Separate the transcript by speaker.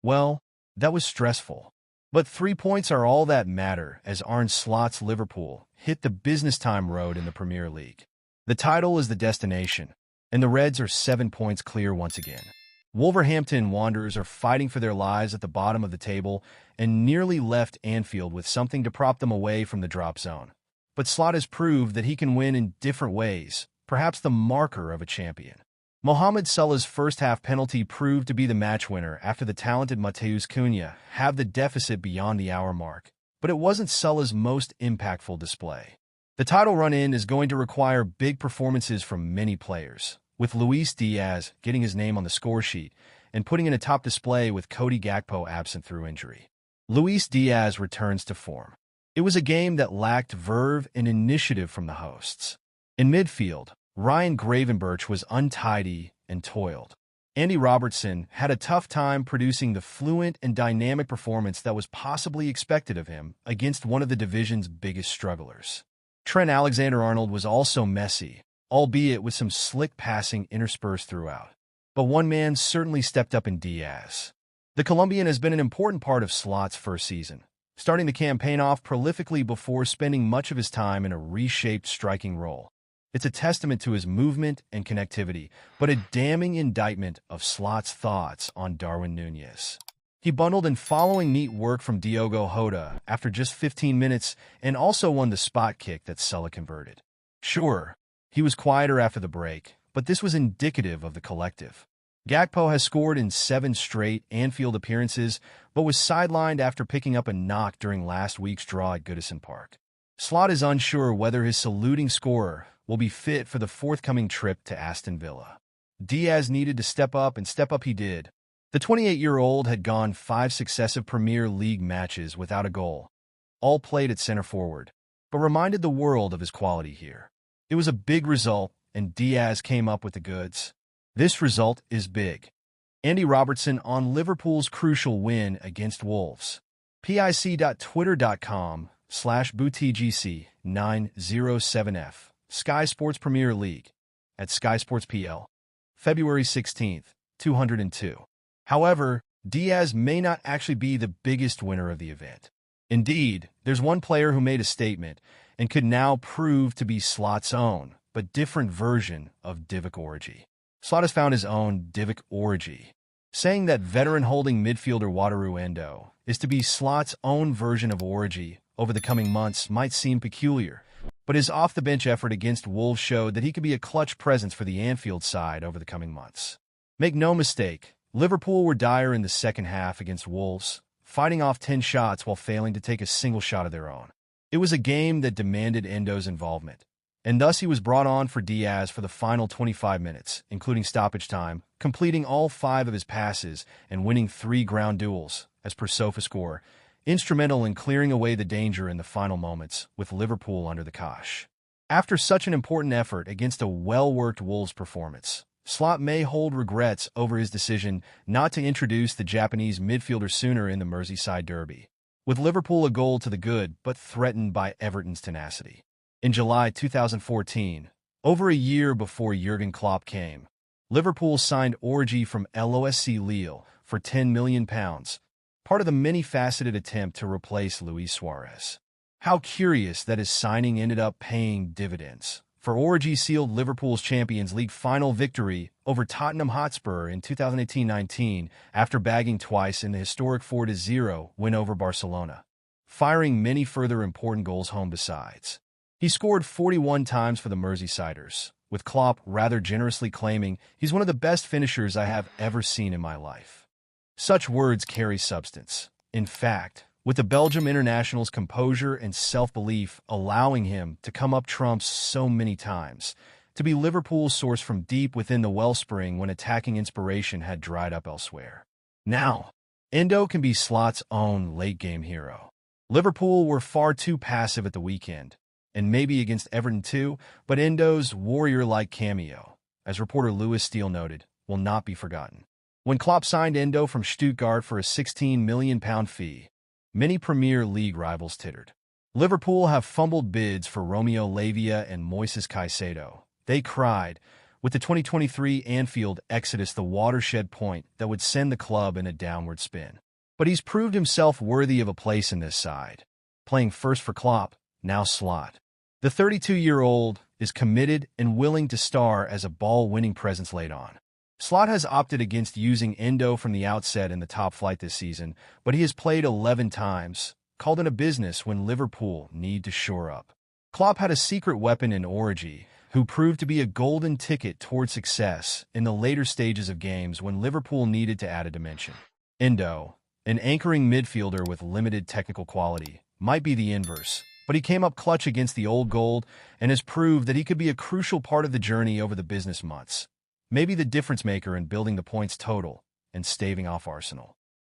Speaker 1: Well, that was stressful. But 3 points are all that matter as Arne Slot's Liverpool hit the business time road in the Premier League. The title is the destination, and the Reds are 7 points clear once again. Wolverhampton Wanderers are fighting for their lives at the bottom of the table and nearly left Anfield with something to prop them away from the drop zone. But Slot has proved that he can win in different ways, perhaps the marker of a champion. Mohamed Salah's first-half penalty proved to be the match winner after the talented Matheus Cunha have the deficit beyond the hour mark, but it wasn't Salah's most impactful display. The title run-in is going to require big performances from many players, with Luis Diaz getting his name on the score sheet and putting in a top display with Cody Gakpo absent through injury. Luis Diaz returns to form. It was a game that lacked verve and initiative from the hosts. In midfield, Ryan Gravenberch was untidy and toiled. Andy Robertson had a tough time producing the fluent and dynamic performance that was possibly expected of him against one of the division's biggest strugglers. Trent Alexander-Arnold was also messy, albeit with some slick passing interspersed throughout. But one man certainly stepped up in Diaz. The Colombian has been an important part of Slot's first season, starting the campaign off prolifically before spending much of his time in a reshaped striking role. It's a testament to his movement and connectivity, but a damning indictment of Slot's thoughts on Darwin Núñez. He bundled in following neat work from Diogo Jota after just 15 minutes and also won the spot kick that Salah converted. Sure, he was quieter after the break, but this was indicative of the collective. Gakpo has scored in 7 straight Anfield appearances, but was sidelined after picking up a knock during last week's draw at Goodison Park. Slot is unsure whether his saluting scorer will be fit for the forthcoming trip to Aston Villa. Diaz needed to step up, and step up he did. The 28-year-old had gone 5 successive Premier League matches without a goal, all played at center forward, but reminded the world of his quality here. It was a big result, and Diaz came up with the goods. This result is big. Andy Robertson on Liverpool's crucial win against Wolves. pic.twitter.com/BooTGC907F. Sky Sports Premier League at Sky Sports PL. February 16th, 202. However, Diaz may not actually be the biggest winner of the event. Indeed, there's one player who made a statement and could now prove to be Slot's own, but different version of Divock Origi. Slot has found his own Divock Origi, saying that veteran holding midfielder Wataru Endo is to be Slot's own version of Origi over the coming months might seem peculiar, but his off-the-bench effort against Wolves showed that he could be a clutch presence for the Anfield side over the coming months. Make no mistake, Liverpool were dire in the second half against Wolves, fighting off 10 shots while failing to take a single shot of their own. It was a game that demanded Endo's involvement, and thus he was brought on for Diaz for the final 25 minutes, including stoppage time, completing all 5 of his passes and winning 3 ground duels, as per SofaScore, instrumental in clearing away the danger in the final moments with Liverpool under the cosh. After such an important effort against a well-worked Wolves performance, Slot may hold regrets over his decision not to introduce the Japanese midfielder sooner in the Merseyside derby, with Liverpool a goal to the good but threatened by Everton's tenacity. In July 2014, over a year before Jurgen Klopp came, Liverpool signed Origi from LOSC Lille for £10 million, part of the many-faceted attempt to replace Luis Suarez. How curious that his signing ended up paying dividends, for Origi sealed Liverpool's Champions League final victory over Tottenham Hotspur in 2018-19 after bagging twice in the historic 4-0 win over Barcelona, firing many further important goals home besides. He scored 41 times for the Merseysiders, with Klopp rather generously claiming he's one of the best finishers I have ever seen in my life. Such words carry substance. In fact, with the Belgium international's composure and self-belief allowing him to come up trumps so many times, to be Liverpool's source from deep within the wellspring when attacking inspiration had dried up elsewhere. Now, Endo can be Slot's own late-game hero. Liverpool were far too passive at the weekend, and maybe against Everton too, but Endo's warrior-like cameo, as reporter Lewis Steele noted, will not be forgotten. When Klopp signed Endo from Stuttgart for a £16 million fee, many Premier League rivals tittered. Liverpool have fumbled bids for Romeo Lavia and Moises Caicedo. They cried, with the 2023 Anfield exodus the watershed point that would send the club in a downward spin. But he's proved himself worthy of a place in this side, playing first for Klopp, now Slot. The 32-year-old is committed and willing to star as a ball-winning presence late on. Slot has opted against using Endo from the outset in the top flight this season, but he has played 11 times, called in a business when Liverpool need to shore up. Klopp had a secret weapon in Origi, who proved to be a golden ticket toward success in the later stages of games when Liverpool needed to add a dimension. Endo, an anchoring midfielder with limited technical quality, might be the inverse, but he came up clutch against the old gold and has proved that he could be a crucial part of the journey over the business months. Maybe the difference maker in building the points total and staving off Arsenal.